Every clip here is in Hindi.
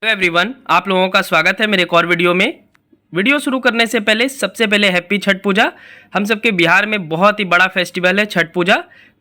हेलो एवरीवन, आप लोगों का स्वागत है मेरे एक और वीडियो में। वीडियो शुरू करने से पहले सबसे पहले हैप्पी छठ पूजा। हम सबके बिहार में बहुत ही बड़ा फेस्टिवल है छठ पूजा।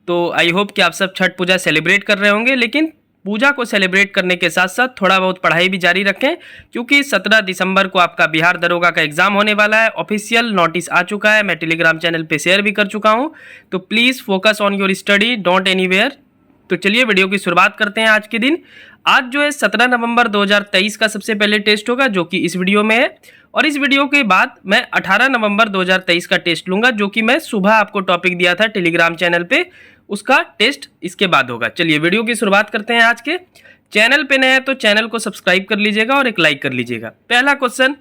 तो आई होप कि आप सब छठ पूजा सेलिब्रेट कर रहे होंगे, लेकिन पूजा को सेलिब्रेट करने के साथ साथ थोड़ा बहुत पढ़ाई भी जारी रखें, क्योंकि 17 दिसंबर को आपका बिहार दरोगा का एग्ज़ाम होने वाला है। ऑफिशियल नोटिस आ चुका है, मैं टेलीग्राम चैनल पर शेयर भी कर चुका हूँ। तो please focus on your study, don't anywhere. तो चलिए वीडियो की शुरुआत करते हैं। आज के दिन आज जो है 17 नवंबर 2023 का सबसे पहले टेस्ट होगा, जो कि इस वीडियो में है। और इस वीडियो के बाद मैं 18 नवंबर 2023 का टेस्ट लूंगा, जो कि मैं सुबह आपको टॉपिक दिया था टेलीग्राम चैनल पे, उसका टेस्ट इसके बाद होगा। चलिए वीडियो की शुरुआत करते हैं। आज के चैनल पे नए हैं तो चैनल को सब्सक्राइब कर लीजिएगा और एक लाइक कर लीजिएगा। पहला क्वेश्चन,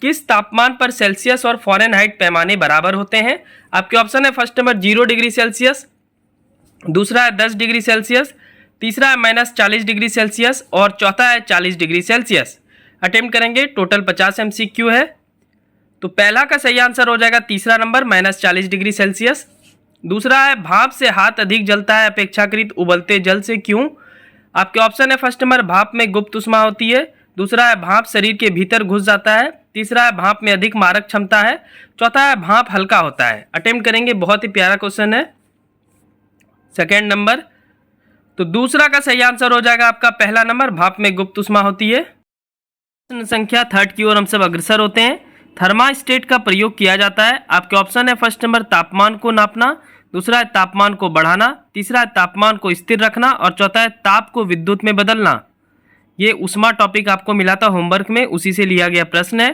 किस तापमान पर सेल्सियस और फॉरेनहाइट पैमाने बराबर होते हैं? आपके ऑप्शन है फर्स्ट नंबर 0 डिग्री सेल्सियस, दूसरा है 10 डिग्री सेल्सियस, तीसरा है -40 डिग्री सेल्सियस और चौथा है 40 डिग्री सेल्सियस। अटेम्प्ट करेंगे, टोटल 50 MCQ है। तो पहला का सही आंसर हो जाएगा तीसरा नंबर -40 डिग्री सेल्सियस। दूसरा है भाप से हाथ अधिक जलता है अपेक्षाकृत उबलते जल से, क्यों? आपके ऑप्शन है फर्स्ट नंबर भाप में गुप्त उष्मा होती है, दूसरा है भाप शरीर के भीतर घुस जाता है, तीसरा है भाप में अधिक मारक क्षमता है, चौथा है भाप हल्का होता है। अटेम्प्ट करेंगे, बहुत ही प्यारा क्वेश्चन है। सेकेंड नंबर, तो दूसरा का सही आंसर हो जाएगा आपका पहला नंबर, भाप में गुप्त उष्मा होती है। प्रश्न संख्या 3 की ओर हम सब अग्रसर होते हैं। थर्मास्टेट का प्रयोग किया जाता है। आपके ऑप्शन है फर्स्ट नंबर तापमान को नापना, दूसरा है तापमान को बढ़ाना, तीसरा है तापमान को स्थिर रखना और चौथा है ताप को विद्युत में बदलना। ये उष्मा टॉपिक आपको मिला था होमवर्क में, उसी से लिया गया प्रश्न है।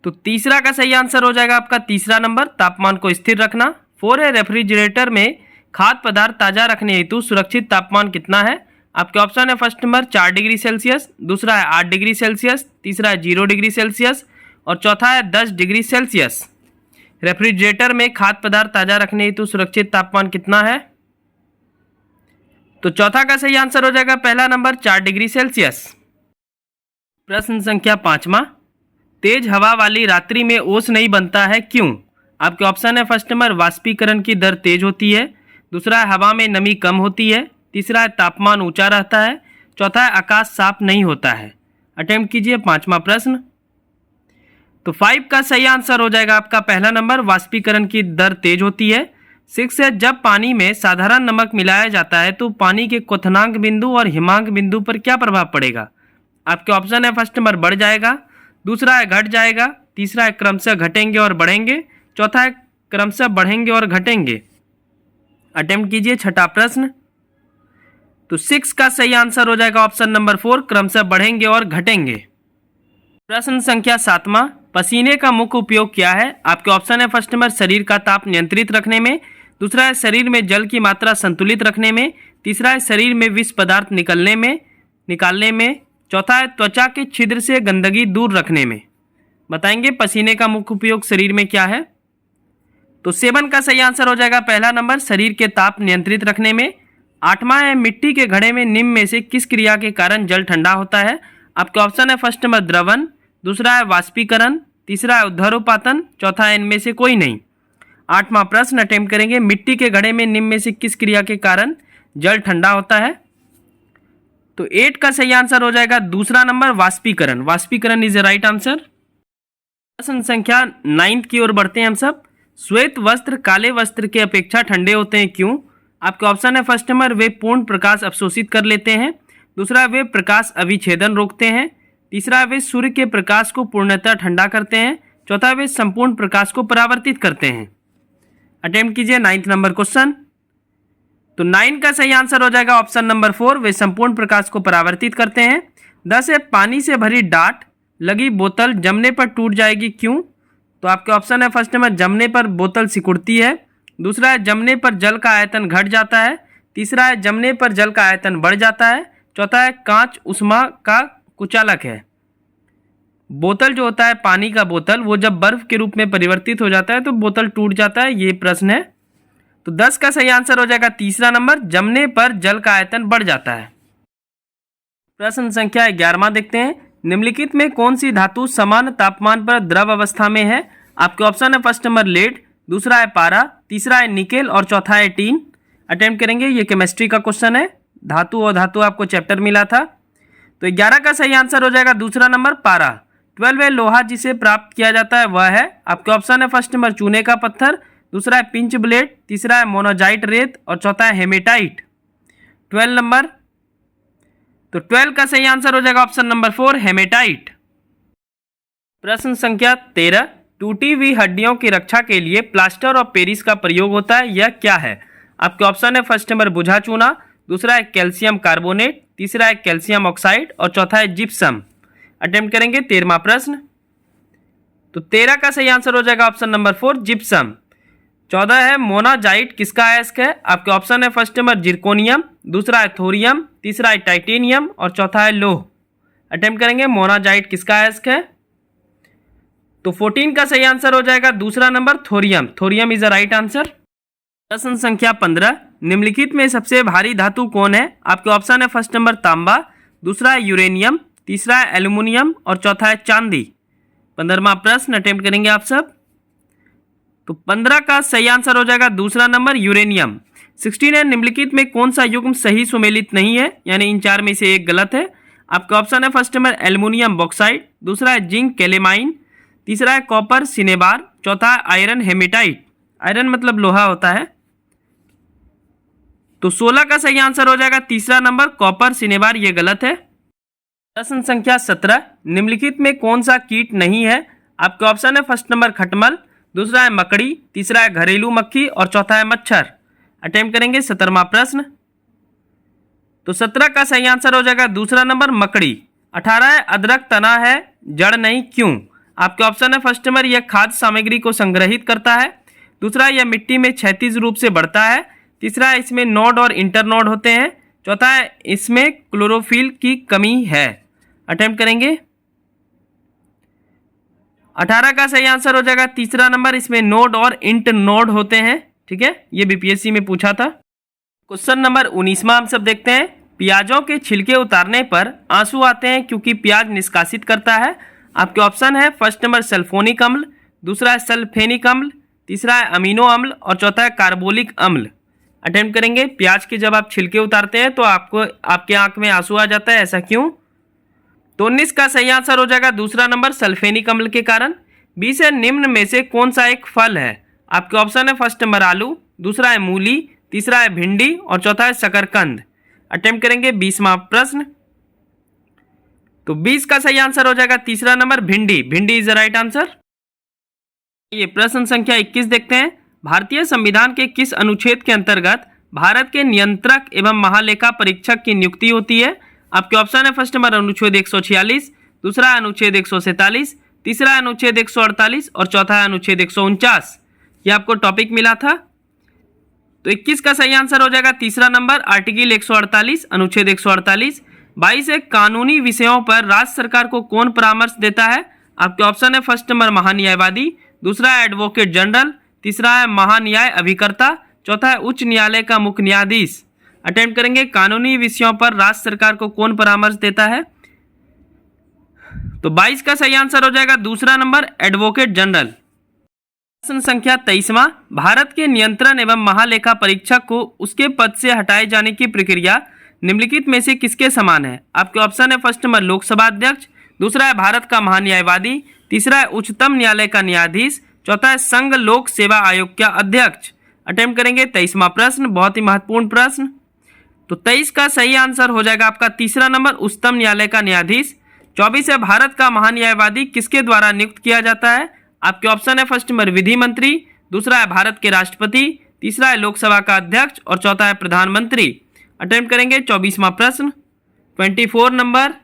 तो तीसरा का सही आंसर हो जाएगा आपका तीसरा नंबर, तापमान को स्थिर रखना। 4 है रेफ्रिजरेटर में खाद्य पदार्थ ताज़ा रखने हेतु सुरक्षित तापमान कितना है? आपके ऑप्शन है फर्स्ट नंबर 4 डिग्री सेल्सियस, दूसरा है 8 डिग्री सेल्सियस, तीसरा है 0 डिग्री सेल्सियस और चौथा है 10 डिग्री सेल्सियस। रेफ्रिजरेटर में खाद्य पदार्थ ताज़ा रखने हेतु सुरक्षित तापमान कितना है? तो चौथा का सही आंसर हो जाएगा पहला नंबर 4 डिग्री सेल्सियस। प्रश्न संख्या 5वां, तेज हवा वाली रात्रि में ओस नहीं बनता है, क्यों? आपके ऑप्शन है फर्स्ट नंबर वाष्पीकरण की दर तेज होती है, दूसरा है हवा में नमी कम होती है, तीसरा है तापमान ऊंचा रहता है, चौथा है आकाश साफ नहीं होता है। अटेम्प्ट कीजिए 5वां प्रश्न। तो 5 का सही आंसर हो जाएगा आपका पहला नंबर, वाष्पीकरण की दर तेज होती है। 6 है जब पानी में साधारण नमक मिलाया जाता है तो पानी के क्वथनांक बिंदु और हिमांक बिंदु पर क्या प्रभाव पड़ेगा? आपके ऑप्शन है फर्स्ट नंबर बढ़ जाएगा, दूसरा है घट जाएगा, तीसरा है क्रमशः घटेंगे और बढ़ेंगे, चौथा है क्रमशः बढ़ेंगे और घटेंगे। अटेम्प्ट कीजिए छठा प्रश्न। तो 6 का सही आंसर हो जाएगा ऑप्शन नंबर 4, क्रमशः बढ़ेंगे और घटेंगे। प्रश्न संख्या 7वां, पसीने का मुख्य उपयोग क्या है? आपके ऑप्शन है फर्स्ट नंबर शरीर का ताप नियंत्रित रखने में, दूसरा है शरीर में जल की मात्रा संतुलित रखने में, तीसरा है शरीर में विष पदार्थ निकालने में, चौथा है त्वचा के छिद्र से गंदगी दूर रखने में। बताएंगे पसीने का मुख्य उपयोग शरीर में क्या है? तो 7 का सही आंसर हो जाएगा पहला नंबर, शरीर के ताप नियंत्रित रखने में। 8वां है मिट्टी के घड़े में निम्न में से किस क्रिया के कारण जल ठंडा होता है? आपके ऑप्शन है फर्स्ट नंबर द्रवन, दूसरा है वाष्पीकरण, तीसरा है उद्धरोपातन, चौथा है इनमें से कोई नहीं। 8वां प्रश्न अटेम्प्ट करेंगे, मिट्टी के घड़े में निम्न में से किस क्रिया के कारण जल ठंडा होता है? तो 8 का सही आंसर हो जाएगा दूसरा नंबर, वाष्पीकरण। वाष्पीकरण इज द राइट आंसर। प्रश्न संख्या 9 की ओर बढ़ते हैं हम सब। श्वेत वस्त्र काले वस्त्र के अपेक्षा ठंडे होते हैं, क्यों? आपके ऑप्शन है फर्स्ट नंबर वे पूर्ण प्रकाश अवशोषित कर लेते हैं, दूसरा वे प्रकाश अभिछेदन रोकते हैं, तीसरा वे सूर्य के प्रकाश को पूर्णतः ठंडा करते हैं, चौथा वे संपूर्ण प्रकाश को परावर्तित करते हैं। अटेम्प्ट कीजिए 9th नंबर क्वेश्चन। तो 9 का सही आंसर हो जाएगा ऑप्शन नंबर 4, वे संपूर्ण प्रकाश को परावर्तित करते हैं। 10 है पानी से भरी डाट लगी बोतल जमने पर टूट जाएगी, क्यों? तो आपके ऑप्शन है फर्स्ट नंबर जमने पर बोतल सिकुड़ती है, दूसरा है जमने पर जल का आयतन घट जाता है, तीसरा है जमने पर जल का आयतन बढ़ जाता है, चौथा है कांच उष्मा का कुचालक है। बोतल जो होता है पानी का बोतल, वो जब बर्फ के रूप में परिवर्तित हो जाता है तो बोतल टूट जाता है, ये प्रश्न है। तो 10 का सही आंसर हो जाएगा तीसरा नंबर, जमने पर जल का आयतन बढ़ जाता है। प्रश्न संख्या 11वां देखते हैं। निम्नलिखित में कौन सी धातु समान तापमान पर द्रव अवस्था में है? आपके ऑप्शन है फर्स्ट नंबर लेड, दूसरा है पारा, तीसरा है निकेल और चौथा है टीन। अटेम्प्ट करेंगे, ये केमिस्ट्री का क्वेश्चन है, धातु और धातु आपको चैप्टर मिला था। तो 11 का सही आंसर हो जाएगा दूसरा नंबर पारा। 12 है लोहा जिसे प्राप्त किया जाता है वह है, आपके ऑप्शन है फर्स्ट नंबर चूने का पत्थर, दूसरा है पिंच ब्लेड, तीसरा है मोनोजाइट रेत और चौथा है हेमेटाइट। 12 नंबर, तो 12 का सही आंसर हो जाएगा ऑप्शन नंबर 4 हेमेटाइट। प्रश्न संख्या 13, टूटी हुई हड्डियों की रक्षा के लिए प्लास्टर ऑफ पेरिस का प्रयोग होता है, यह क्या है? आपके ऑप्शन है फर्स्ट नंबर बुझा चूना, दूसरा है कैल्शियम कार्बोनेट, तीसरा है कैल्शियम ऑक्साइड और चौथा है जिप्सम। अटेम्प्ट करेंगे 13वां प्रश्न। तो 13 का सही आंसर हो जाएगा ऑप्शन नंबर 4 जिप्सम। 14 है मोनाजाइट किसका अयस्क है? आपके ऑप्शन है फर्स्ट नंबर जिरकोनियम, दूसरा है थोरियम, तीसरा है टाइटेनियम और चौथा है लोह। अटेम्प्ट करेंगे मोनाजाइट किसका अयस्क है? तो 14 का सही आंसर हो जाएगा दूसरा number thorium. Thorium is the right answer. प्रश्न संख्या 15, निम्नलिखित में सबसे भारी धातु कौन है? आपके ऑप्शन है फर्स्ट नंबर तांबा, दूसरा है यूरेनियम, तीसरा है एल्यूमिनियम और चौथा है चांदी। 15वां प्रश्न अटेम्प्ट करेंगे आप सब। तो 15 का सही आंसर हो जाएगा दूसरा नंबर यूरेनियम। 16 है निम्नलिखित में कौन सा युग्म सही सुमेलित नहीं है, यानी इन चार में से एक गलत है। आपका ऑप्शन है फर्स्ट नंबर एल्यूमिनियम बॉक्साइड, दूसरा है जिंक कैलेमाइन, तीसरा है कॉपर सिनेबार, चौथा है आयरन हेमेटाइट। आयरन मतलब लोहा होता है। तो 16 का सही आंसर हो जाएगा तीसरा नंबर कॉपर सिनेबार, ये गलत है। प्रश्न संख्या 17, निम्नलिखित में कौन सा कीट नहीं है? आपके ऑप्शन है फर्स्ट नंबर खटमल, दूसरा है मकड़ी, तीसरा है घरेलू मक्खी और चौथा है मच्छर। अटेम्प्ट करेंगे 17वां प्रश्न। तो 17 का सही आंसर हो जाएगा दूसरा नंबर मकड़ी। 18 है अदरक तना है जड़ नहीं, क्यों? आपके ऑप्शन है फर्स्ट नंबर यह खाद्य सामग्री को संग्रहित करता है, दूसरा यह मिट्टी में क्षैतिज रूप से बढ़ता है, तीसरा है इसमें नोड और इंटरनोड होते हैं, चौथा है इसमें क्लोरोफिल की कमी है। अटेम्प्ट करेंगे। 18 का सही आंसर हो जाएगा तीसरा नंबर, इसमें नोड और इंटरनोड होते हैं। ठीक है, ये बीपीएससी में पूछा था। क्वेश्चन नंबर 19वां हम सब देखते हैं। प्याजों के छिलके उतारने पर आंसू आते हैं क्योंकि प्याज निष्कासित करता है। आपके ऑप्शन है फर्स्ट नंबर सल्फोनिक अम्ल, दूसरा है सल्फेनिक अम्ल, तीसरा है अमीनो अम्ल और चौथा है कार्बोलिक अम्ल। अटेम्प्ट करेंगे। प्याज के जब आप छिलके उतारते हैं तो आपको आपके आंख में आंसू आ जाता है, ऐसा क्यों? तो 19 का सही आंसर हो जाएगा दूसरा नंबर सल्फेनिक अम्ल के कारण। 20 है निम्न में से कौन सा एक फल है? आपके ऑप्शन है फर्स्ट नंबर आलू, दूसरा है मूली, तीसरा है भिंडी और चौथा है शकरकंद। अटेम्प्ट करेंगे 20वां प्रश्न। तो 20 का सही आंसर हो जाएगा तीसरा नंबर भिंडी। भिंडी इज द राइट आंसर। ये प्रश्न संख्या 21 देखते हैं। भारतीय संविधान के किस अनुच्छेद के अंतर्गत भारत के नियंत्रक एवं महालेखा परीक्षक की नियुक्ति होती है? आपके ऑप्शन है फर्स्ट नंबर अनुच्छेद 146, दूसरा है अनुच्छेद 147, तीसरा है अनुच्छेद 148 और चौथा है अनुच्छेद 149। ये आपको टॉपिक मिला था। तो 21 का सही आंसर हो जाएगा तीसरा नंबर आर्टिकल 148 अनुच्छेद 148। 22 है कानूनी विषयों पर राज्य सरकार को कौन परामर्श देता है? आपके ऑप्शन है फर्स्ट नंबर महान्यायवादी, दूसरा है एडवोकेट जनरल, तीसरा है महान्याय अभिकर्ता, चौथा है उच्च न्यायालय का मुख्य न्यायाधीश। अटेम्प्ट करेंगे। कानूनी विषयों पर राज्य सरकार को कौन परामर्श देता है? तो 22 का सही आंसर हो जाएगा दूसरा नंबर एडवोकेट जनरल। प्रश्न संख्या 23वां। भारत के नियंत्रण एवं महालेखा परीक्षक को उसके पद से हटाए जाने की प्रक्रिया निम्नलिखित में से किसके समान है? आपके ऑप्शन है फर्स्ट नंबर लोकसभा अध्यक्ष, दूसरा है भारत का महान्यायवादी, तीसरा है उच्चतम न्यायालय का न्यायाधीश, चौथा है संघ लोक सेवा आयोग का अध्यक्ष। अटेम्प्ट करेंगे 23वां प्रश्न, बहुत ही महत्वपूर्ण प्रश्न। तो 23 का सही आंसर हो जाएगा आपका तीसरा नंबर उच्चतम न्यायालय का न्यायाधीश। 24 है भारत का महान्यायवादी किसके द्वारा नियुक्त किया जाता है? आपके ऑप्शन है फर्स्ट नंबर विधि मंत्री, दूसरा है भारत के राष्ट्रपति, तीसरा है लोकसभा का अध्यक्ष और चौथा है प्रधानमंत्री। अटेम्प्ट करेंगे 24वां प्रश्न, 24 नंबर।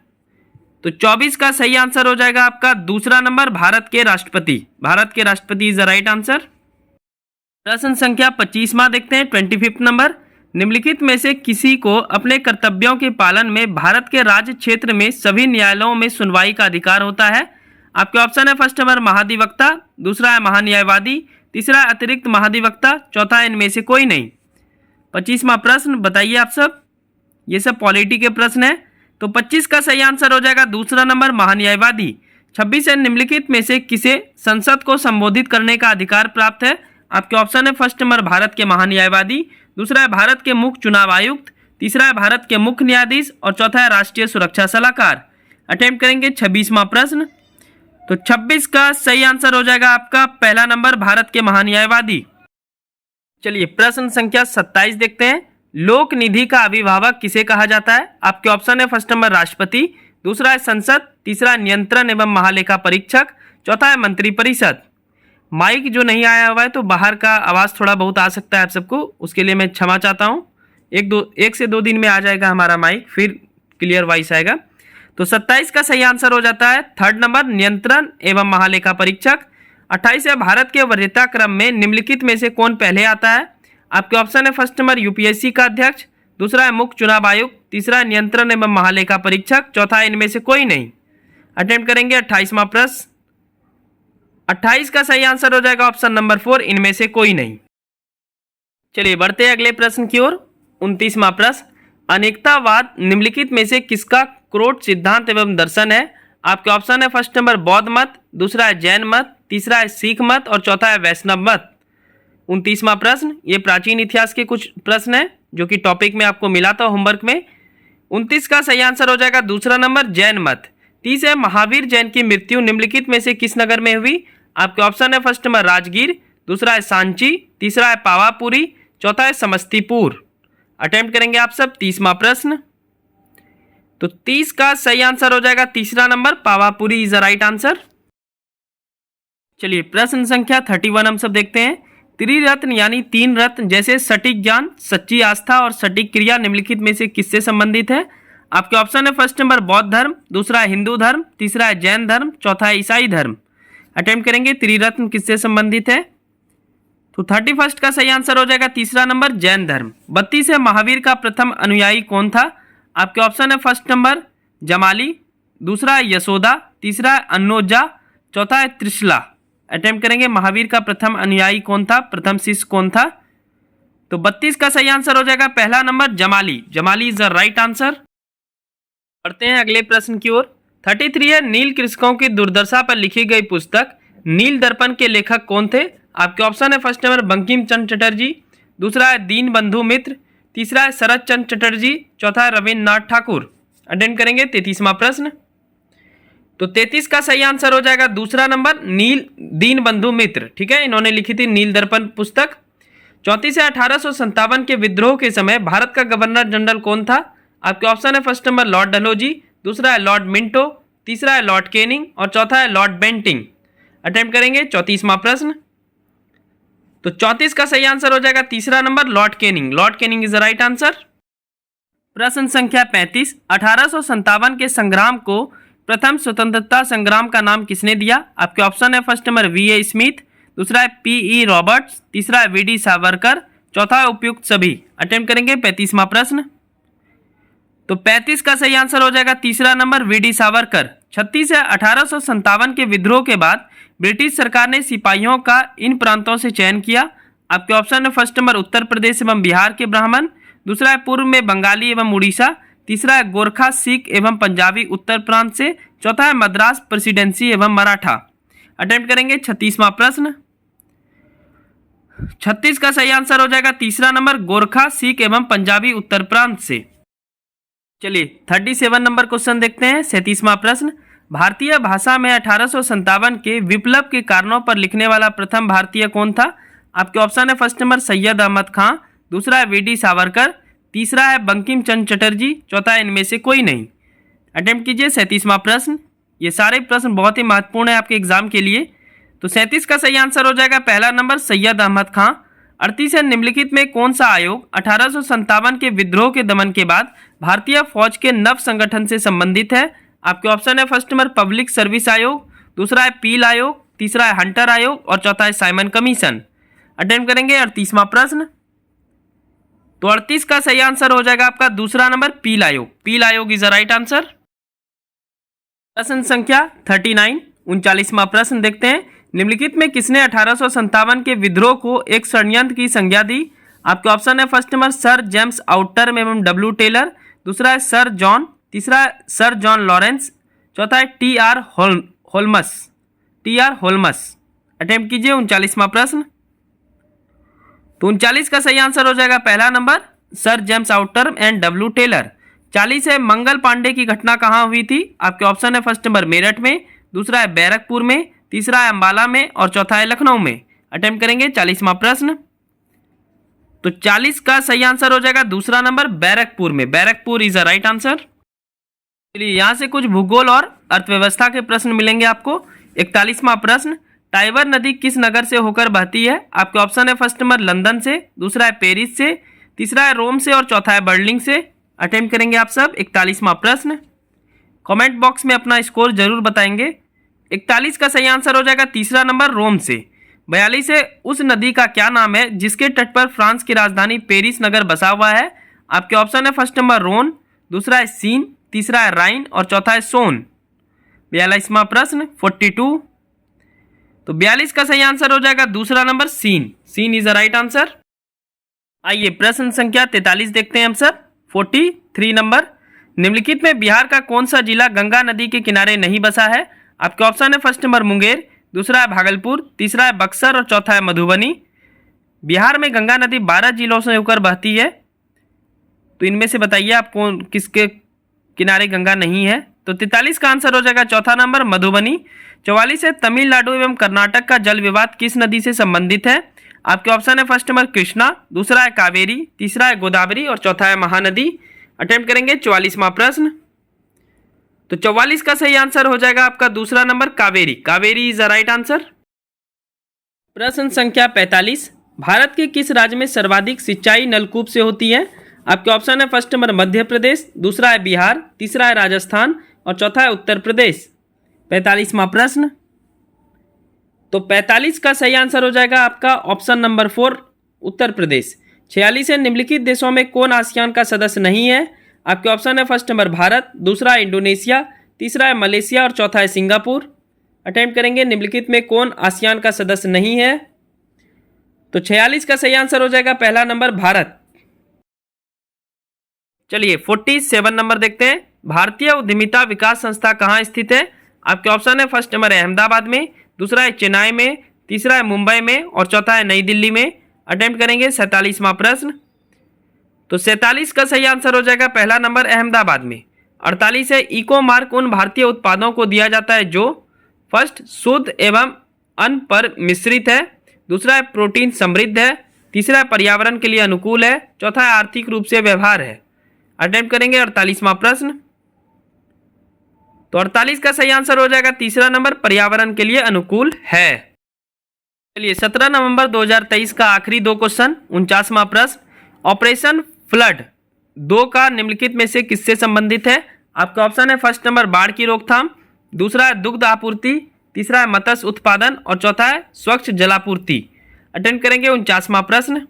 तो 24 का सही आंसर हो जाएगा आपका दूसरा नंबर भारत के राष्ट्रपति। भारत के राष्ट्रपति इज द राइट आंसर। प्रश्न संख्या 25वां देखते हैं, 25 नंबर। निम्नलिखित में से किसी को अपने कर्तव्यों के पालन में भारत के राज्य क्षेत्र में सभी न्यायालयों में सुनवाई का अधिकार होता है? आपके ऑप्शन है फर्स्ट नंबर महाधिवक्ता, दूसरा है महान्यायवादी, तीसरा है अतिरिक्त महाधिवक्ता, चौथा है इनमें से कोई नहीं। 25वां प्रश्न बताइए आप सब। ये सब पॉलिटी के प्रश्न है। तो 25 का सही आंसर हो जाएगा दूसरा नंबर महान्यायवादी। 26 है निम्नलिखित में से किसे संसद को संबोधित करने का अधिकार प्राप्त है? आपके ऑप्शन है फर्स्ट नंबर भारत के महान्यायवादी, दूसरा है भारत के मुख्य चुनाव आयुक्त, तीसरा है भारत के मुख्य न्यायाधीश और चौथा है राष्ट्रीय सुरक्षा सलाहकार। अटेम्प्ट करेंगे 26वां प्रश्न। तो 26 का सही आंसर हो जाएगा आपका पहला नंबर, भारत के महान्यायवादी। चलिए प्रश्न संख्या 27 देखते हैं। लोक निधि का अभिभावक किसे कहा जाता है? आपके ऑप्शन है फर्स्ट नंबर राष्ट्रपति, दूसरा है संसद, तीसरा नियंत्रण एवं महालेखा परीक्षक, चौथा है मंत्रिपरिषद। माइक जो नहीं आया हुआ है तो बाहर का आवाज़ थोड़ा बहुत आ सकता है आप सबको, उसके लिए मैं क्षमा चाहता हूँ। एक से दो दिन में आ जाएगा हमारा माइक, फिर क्लियर वॉइस आएगा। तो 27 का सही आंसर हो जाता है थर्ड नंबर, नियंत्रण एवं महालेखा परीक्षक। 28 है भारत के वरीयता क्रम में निम्नलिखित में से कौन पहले आता है? आपके ऑप्शन है फर्स्ट नंबर यूपीएससी का अध्यक्ष, दूसरा है मुख्य चुनाव आयुक्त, तीसरा है नियंत्रण एवं महालेखा परीक्षक, चौथा है इनमें से कोई नहीं। अटेम्प्ट करेंगे 28वां प्रश्न। 28 का सही आंसर हो जाएगा ऑप्शन नंबर 4, इनमें से कोई नहीं। चलिए बढ़ते हैं अगले प्रश्न की ओर। 29वां प्रश्न, अनेकतावाद निम्नलिखित में से किसका क्रोट सिद्धांत एवं दर्शन है? आपके ऑप्शन है फर्स्ट नंबर बौद्ध मत, दूसरा है जैन मत, तीसरा है सिख मत और चौथा है वैष्णव मत। 29वां प्रश्न, ये प्राचीन इतिहास के कुछ प्रश्न है जो कि टॉपिक में आपको मिला था होमवर्क में। 29 का सही आंसर हो जाएगा दूसरा नंबर, जैन मत। 30 है महावीर जैन की मृत्यु निम्नलिखित में से किस नगर में हुई? आपके ऑप्शन है फर्स्ट नंबर राजगीर, दूसरा है सांची, तीसरा है पावापुरी, चौथा है समस्तीपुर। अटेम्प्ट करेंगे आप सब 30वां प्रश्न। तो 30 का सही आंसर हो जाएगा तीसरा number, Pawapuri is the right answer. चलिए प्रश्न संख्या 31 हम सब देखते हैं। त्रिरत्न यानी 3 रत्न जैसे सटीक ज्ञान, सच्ची आस्था और सटीक क्रिया निम्नलिखित में से किससे संबंधित है? आपके ऑप्शन है फर्स्ट नंबर बौद्ध धर्म, दूसरा है हिंदू धर्म, तीसरा है जैन धर्म, चौथा है ईसाई धर्म। अटेम्प्ट करेंगे त्रिरत्न किससे संबंधित है? तो 31 का सही आंसर हो जाएगा तीसरा नंबर, जैन धर्म। 32 है महावीर का प्रथम अनुयायी कौन था? आपके ऑप्शन है फर्स्ट नंबर जमाली, दूसरा है यशोदा, तीसरा है अन्नोजा, चौथा है त्रिशला। अटेम्प्ट करेंगे महावीर का प्रथम अनुयायी कौन था, प्रथम शिष्य कौन था? तो 32 का सही आंसर हो जाएगा पहला number Jamali. Jamali is the right answer. बढ़ते हैं अगले प्रश्न की ओर। 33 है नील कृषकों की दुर्दशा पर लिखी गई पुस्तक नील दर्पण के लेखक कौन थे? आपके ऑप्शन है फर्स्ट नंबर बंकिम चंद्र चटर्जी, दूसरा है दीन बंधु मित्र, तीसरा है शरद चंद्र चटर्जी, चौथा है रविन्द्रनाथ ठाकुर। अटेम्प्ट करेंगे 33वां प्रश्न। तो 33 का सही आंसर हो जाएगा दूसरा नंबर, दीन बंधु मित्र। ठीक है, इन्होंने लिखी थी नील दर्पण पुस्तक। 34 है 1857 के विद्रोह के समय भारत का गवर्नर जनरल कौन था? आपके ऑप्शन है फर्स्ट नंबर लॉर्ड डलहौजी, दूसरा है लॉर्ड मिंटो, तीसरा है लॉर्ड केनिंग और चौथा है लॉर्ड बेंटिंग। अटेम्प्ट करेंगे 34वां प्रश्न। तो 34 का सही आंसर हो जाएगा तीसरा number, Lord Canning. Lord Canning is the right answer. प्रश्न संख्या 35, 1857 के संग्राम को प्रथम स्वतंत्रता संग्राम का नाम किसने दिया? आपके ऑप्शन है फर्स्ट नंबर वी.ए. स्मिथ, दूसरा है पी.ई. रॉबर्ट्स, तीसरा है वी.डी. सावरकर, चौथा है उपयुक्त सभी। अटेम्प्ट करेंगे 35वां प्रश्न। तो 35 का सही आंसर हो जाएगा तीसरा नंबर, वी.डी. सावरकर। 36 है 1857 के विद्रोह के बाद ब्रिटिश सरकार ने सिपाहियों का इन प्रांतों से चयन किया। आपके ऑप्शन है फर्स्ट नंबर उत्तर प्रदेश एवं बिहार के ब्राह्मण, दूसरा है पूर्व में बंगाली एवं उड़ीसा, तीसरा है गोरखा, सिख एवं पंजाबी उत्तर प्रांत से, चौथा है मद्रास प्रेसिडेंसी एवं मराठा। अटेम्प्ट करेंगे 36वां प्रश्न। 36 का सही आंसर हो जाएगा तीसरा नंबर, गोरखा, सिख एवं पंजाबी उत्तर प्रांत से। चलिए 37 नंबर क्वेश्चन देखते हैं। 37वां प्रश्न, भारतीय भाषा में 1857 के विप्लव के कारणों पर लिखने वाला प्रथम भारतीय कौन था? आपके ऑप्शन है फर्स्ट नंबर सैयद अहमद खां, दूसरा है वी.डी. सावरकर, तीसरा है बंकिम चंद्र चटर्जी, चौथा है इनमें से कोई नहीं। अटेम्प्ट कीजिए 37वां प्रश्न। ये सारे प्रश्न बहुत ही महत्वपूर्ण है आपके एग्जाम के लिए। तो 37 का सही आंसर हो जाएगा पहला नंबर, सैयद अहमद खां। 38 है निम्नलिखित में कौन सा आयोग 1857 के विद्रोह के दमन के बाद भारतीय फौज के नव संगठन से संबंधित है? आपके ऑप्शन है फर्स्ट नंबर पब्लिक सर्विस आयोग, दूसरा है पील आयोग, तीसरा है हंटर आयोग और चौथा है साइमन कमीशन। अटेम्प्ट करेंगे 38वां प्रश्न। तो 38 का सही आंसर हो जाएगा आपका दूसरा नंबर, पील आयोग। पील आयोग इज द राइट आंसर। प्रश्न संख्या 39, 39वां प्रश्न देखते हैं। निम्नलिखित में किसने 1857 के विद्रोह को एक षड्यंत्र की संज्ञा दी? आपके ऑप्शन है first number sir James Outram एवं डब्ल्यू टेलर, दूसरा है सर जॉन, तीसरा है सर जॉन लॉरेंस, चौथा है टी.आर. होल्मस। अटेम्प्ट कीजिए 39वां प्रश्न। तो 39 का सही आंसर हो जाएगा पहला नंबर, सर जेम्स आउटर एंड डब्ल्यू टेलर। 40 है मंगल पांडे की घटना कहाँ हुई थी? आपके ऑप्शन है फर्स्ट नंबर मेरठ में, दूसरा है बैरकपुर में, तीसरा है अंबाला में और चौथा है लखनऊ में। अटेम्प्ट करेंगे 40वां प्रश्न। तो 40 का सही आंसर हो जाएगा दूसरा नंबर बैरकपुर में। Barrackpore is a right answer. चलिए यहाँ से कुछ भूगोल और अर्थव्यवस्था के प्रश्न मिलेंगे आपको। 41वां प्रश्न, टाइबर नदी किस नगर से होकर बहती है? आपके ऑप्शन है फर्स्ट नंबर लंदन से, दूसरा है पेरिस से, तीसरा है रोम से और चौथा है बर्लिन से। अटेम्प्ट करेंगे आप सब 41वां प्रश्न। कमेंट बॉक्स में अपना स्कोर जरूर बताएंगे। 41 का सही आंसर हो जाएगा तीसरा नंबर रोम से। 42 है उस नदी का क्या नाम है जिसके तट पर फ्रांस की राजधानी पेरिस नगर बसा हुआ है? आपके ऑप्शन है फर्स्ट नंबर रोन, दूसरा है सीन, तीसरा है राइन और चौथा है सोन। 42वां प्रश्न 42। तो 42 का सही आंसर हो जाएगा दूसरा number scene. Scene is the right answer. आइए प्रश्न संख्या 43 देखते हैं हम सब। 43 नंबर, निम्नलिखित में बिहार का कौन सा जिला गंगा नदी के किनारे नहीं बसा है? आपके ऑप्शन है फर्स्ट नंबर मुंगेर, दूसरा है भागलपुर, तीसरा है बक्सर और चौथा है मधुबनी। बिहार में गंगा नदी 12 जिलों से होकर बहती है, तो इनमें से बताइए आप कौन किसके किनारे गंगा नहीं है? तो 43 का आंसर हो जाएगा चौथा नंबर मधुबनी। 44 है तमिलनाडु एवं कर्नाटक का जल विवाद किस नदी से संबंधित है? आपके ऑप्शन है फर्स्ट नंबर कृष्णा, दूसरा है कावेरी, तीसरा है गोदावरी और चौथा है महानदी। अटेम्प्ट करेंगे 44वां प्रश्न। तो 44 का सही आंसर हो जाएगा आपका दूसरा number Kaveri. Kaveri is the right answer. प्रश्न संख्या 45, भारत के किस राज्य में सर्वाधिक सिंचाई नलकूप से होती है? आपके ऑप्शन है फर्स्ट नंबर मध्य प्रदेश, दूसरा है बिहार, तीसरा है राजस्थान और चौथा है उत्तर प्रदेश। 45वां प्रश्न। तो 45 का सही आंसर हो जाएगा आपका ऑप्शन नंबर 4 उत्तर प्रदेश। 46 है निम्नलिखित देशों में कौन आसियान का सदस्य नहीं है? आपके ऑप्शन है फर्स्ट नंबर भारत, दूसरा है इंडोनेशिया, तीसरा है मलेशिया और चौथा है सिंगापुर। अटेम्प्ट करेंगे निम्नलिखित में कौन आसियान का सदस्य नहीं है? तो 46 का सही आंसर हो जाएगा पहला नंबर भारत। चलिए 47 नंबर देखते हैं। भारतीय उद्यमिता विकास संस्था कहाँ स्थित है? आपके ऑप्शन है फर्स्ट नंबर अहमदाबाद में, दूसरा है चेन्नई में, तीसरा है मुंबई में और चौथा है नई दिल्ली में। अटेम्प्ट करेंगे 47वां प्रश्न। तो 47 का सही आंसर हो जाएगा पहला नंबर अहमदाबाद में। 48 है इको मार्क उन भारतीय उत्पादों को दिया जाता है जो फर्स्ट शुद्ध एवं अन्न पर मिश्रित है, दूसरा है प्रोटीन समृद्ध है, तीसरा है पर्यावरण के लिए अनुकूल है, चौथा है आर्थिक रूप से व्यवहार है। अटेम्प्ट करेंगे 48वां प्रश्न। तो 48 का सही आंसर हो जाएगा तीसरा नंबर पर्यावरण के लिए अनुकूल है। चलिए 17 नवंबर 2023 का आखिरी 2 क्वेश्चन। 49वां प्रश्न, ऑपरेशन फ्लड 2 का निम्नलिखित में से किससे संबंधित है? आपका ऑप्शन है फर्स्ट नंबर बाढ़ की रोकथाम, दूसरा है दुग्ध आपूर्ति, तीसरा है मत्स्य उत्पादन और चौथा है स्वच्छ जलापूर्ति। अटेम्प्ट करेंगे 49वां प्रश्न।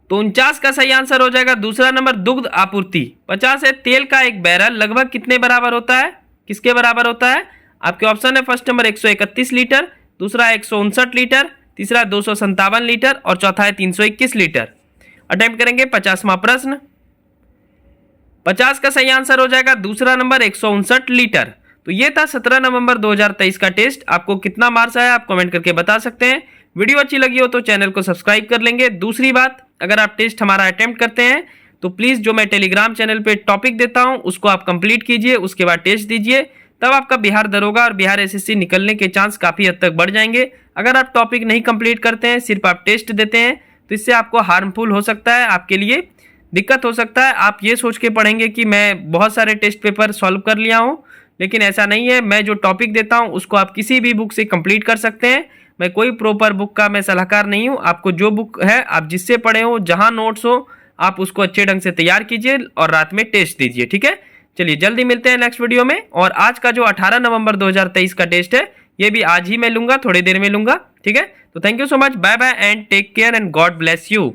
तो 49 का सही आंसर हो जाएगा दूसरा नंबर दुग्ध आपूर्ति। 50 है तेल का एक बैरल लगभग कितने बराबर होता है? किसके बराबर होता है? आपके ऑप्शन है फर्स्ट नंबर 131 लीटर, दूसरा है 159 लीटर, तीसरा 257 लीटर और चौथा है 321 लीटर। अटेम्प्ट करेंगे 50वां प्रश्न। 50 का सही आंसर हो जाएगा दूसरा नंबर 159 लीटर। तो ये था 17 नवंबर 2023 का टेस्ट। आपको कितना मार्क्स आया आप कमेंट करके बता सकते हैं। वीडियो अच्छी लगी हो तो चैनल को सब्सक्राइब कर लेंगे। दूसरी बात, अगर आप टेस्ट हमारा अटेम्प्ट करते हैं तो प्लीज़ जो मैं टेलीग्राम चैनल पे टॉपिक देता हूं उसको आप कंप्लीट कीजिए, उसके बाद टेस्ट दीजिए, तब आपका बिहार दरोगा और बिहार एसएससी निकलने के चांस काफ़ी हद तक बढ़ जाएंगे। अगर आप टॉपिक नहीं कंप्लीट करते हैं, सिर्फ आप टेस्ट देते हैं, तो इससे आपको हार्मफुल हो सकता है, आपके लिए दिक्कत हो सकता है। आप ये सोच के पढ़ेंगे कि मैं बहुत सारे टेस्ट पेपर सॉल्व कर लिया हूँ, लेकिन ऐसा नहीं है। मैं जो टॉपिक देता हूँ उसको आप किसी भी बुक से कंप्लीट कर सकते हैं। मैं कोई प्रॉपर बुक का मैं सलाहकार नहीं हूँ। आपको जो बुक है आप जिससे पढ़े हो, जहाँ नोट्स हो, आप उसको अच्छे ढंग से तैयार कीजिए और रात में टेस्ट दीजिए, ठीक है। चलिए जल्दी मिलते हैं नेक्स्ट वीडियो में। और आज का जो 18 नवंबर 2023 का टेस्ट है ये भी आज ही मैं लूँगा, थोड़ी देर में लूँगा, ठीक है। तो thank you so much, bye bye and take care and God bless you.